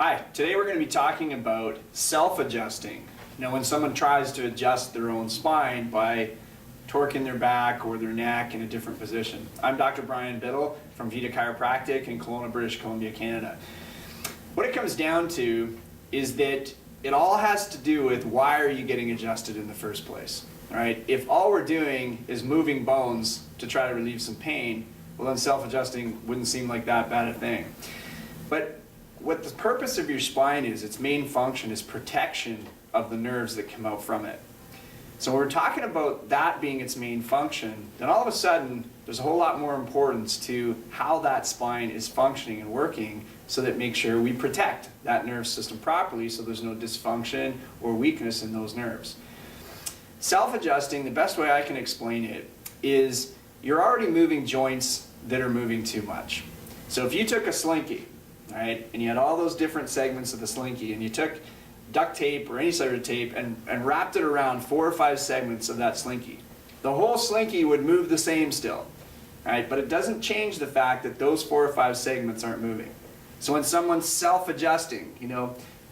Hi, today we're going to be talking about self-adjusting. Now, when someone tries to adjust their own spine by torquing their back or their neck in a different position. I'm Dr. Bittle from Vita Chiropractic in Kelowna, British Columbia, Canada. What it comes down to is that it all has to do with why are you getting adjusted in the first place. All right? If all we're doing is moving bones to try to relieve some pain, well then self-adjusting wouldn't seem like that bad a thing. But what the purpose of your spine is, its main function is protection of the nerves that come out from it. So when we're talking about that being its main function, then all of a sudden there's a whole lot more importance to how that spine is functioning and working so that make sure we protect that nerve system properly so there's no dysfunction or weakness in those nerves. Self-adjusting, the best way I can explain it is you're already moving joints that are moving too much. So if you took a slinky, right, and you had all those different segments of the slinky and you took duct tape or any sort of tape and wrapped it around 4 or 5 segments of that slinky, the whole slinky would move the same still, right? But it doesn't change the fact that those 4 or 5 segments aren't moving. So when someone's self-adjusting,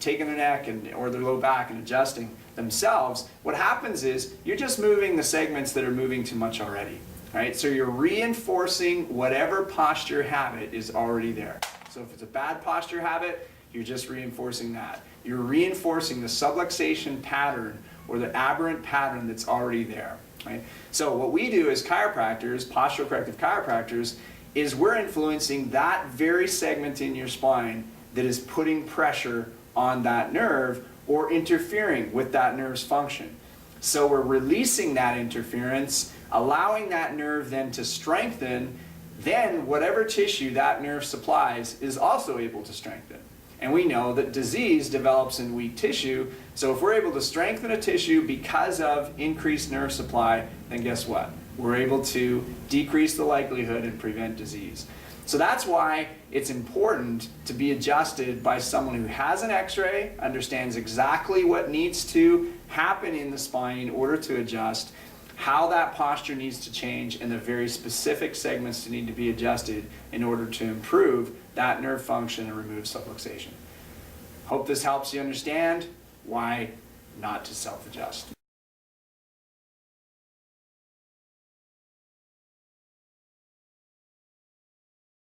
taking their neck or their low back and adjusting themselves, what happens is you're just moving the segments that are moving too much already, right? So you're reinforcing whatever posture habit is already there. So if it's a bad posture habit, you're just reinforcing that. You're reinforcing the subluxation pattern or the aberrant pattern that's already there, right? So what we do as chiropractors, postural corrective chiropractors, is we're influencing that very segment in your spine that is putting pressure on that nerve or interfering with that nerve's function. So we're releasing that interference, allowing that nerve then to strengthen. Then whatever tissue that nerve supplies is also able to strengthen. And we know that disease develops in weak tissue, so if we're able to strengthen a tissue because of increased nerve supply, then guess what? We're able to decrease the likelihood and prevent disease. So that's why it's important to be adjusted by someone who has an x-ray, understands exactly what needs to happen in the spine in order to adjust, how that posture needs to change, and the very specific segments that need to be adjusted in order to improve that nerve function and remove subluxation. Hope this helps you understand why not to self-adjust.